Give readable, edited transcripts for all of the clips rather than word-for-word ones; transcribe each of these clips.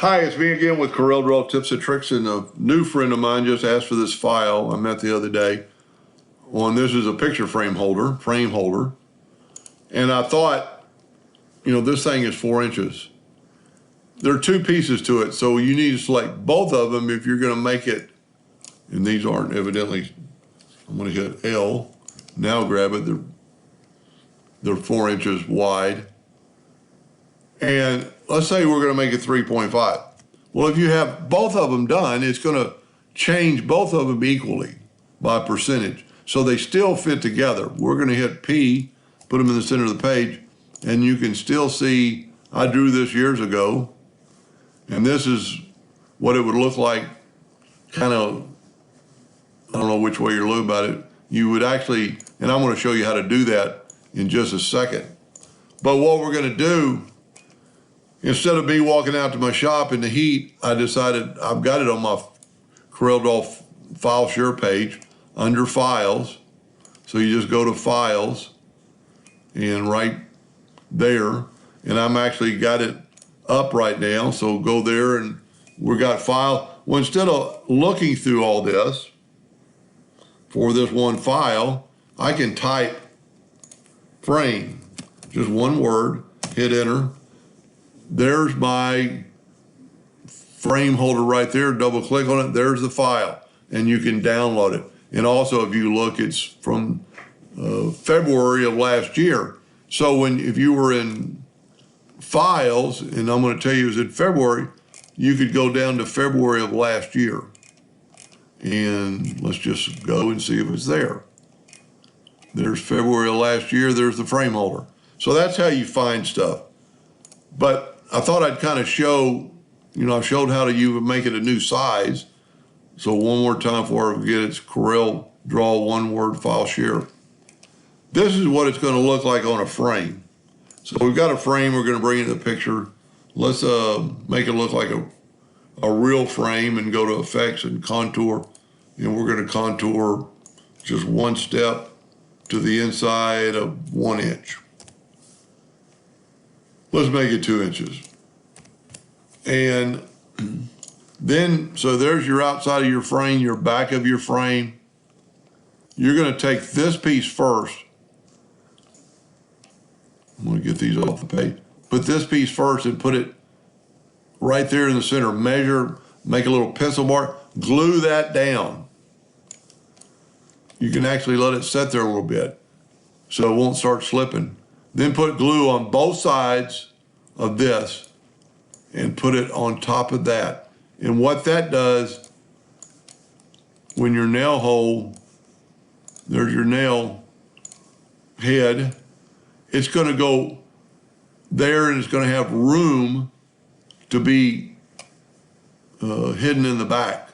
Hi, it's me again with Corel Draw Tips and Tricks, and a new friend of mine just asked for this file I met the other day. This is a picture frame holder, and I thought, this thing is 4 inches. There are two pieces to it, so you need to select both of them if you're going to make it, and these aren't evidently, I'm going to hit L, now grab it, they're 4 inches wide. And let's say we're going to make it 3.5. Well, if you have both of them done, it's going to change both of them equally by percentage. So they still fit together. We're going to hit P, put them in the center of the page, and you can still see, I drew this years ago, and this is what it would look like, kind of, I don't know which way you're looking about it. You would actually, and I'm going to show you how to do that in just a second. But what we're going to do, instead of me walking out to my shop in the heat, I decided I've got it on my Corel Draw file share page under Files. So you just go to Files and right there, and I'm actually got it up right now. So go there and we got File. Well, instead of looking through all this for this one file, I can type frame, just one word, hit enter. There's my frame holder right there. Double click on it. There's the file, and you can download it. And also, if you look, it's from February of last year. So if you were in Files, and I'm going to tell you it was in February, you could go down to February of last year. And let's just go and see if it's there. There's February of last year. There's the frame holder. So that's how you find stuff. But I thought I'd kind of show, I showed how to make it a new size. So one more time before I forget, it's Corel Draw one word file share. This is what it's going to look like on a frame. So we've got a frame, we're going to bring it in the picture. Let's make it look like a real frame and go to Effects and Contour. And we're going to contour just one step to the inside of 1 inch. Let's make it 2 inches. And then, so there's your outside of your frame, your back of your frame. You're going to take this piece first. I'm going to get these off the page. Put this piece first and put it right there in the center. Measure, make a little pencil mark, glue that down. You can actually let it set there a little bit so it won't start slipping. Then put glue on both sides of this and put it on top of that. And what that does, when your nail hole, there's your nail head, it's going to go there and it's going to have room to be hidden in the back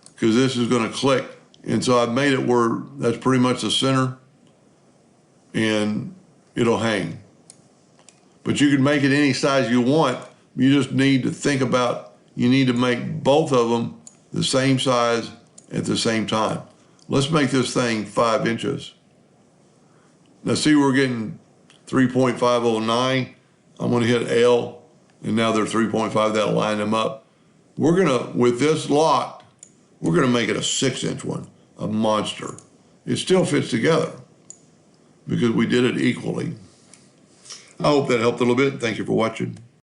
because this is going to click. And so I've made it where that's pretty much the center and it'll hang. But you can make it any size you want. You just need to think about, you need to make both of them the same size at the same time. Let's make this thing 5 inches. Now see, we're getting 3.509. I'm going to hit L, and now they're 3.5. That'll line them up. We're going to, with this lot, we're going to make it a 6-inch one, a monster. It still fits together because we did it equally. I hope that helped a little bit. Thank you for watching.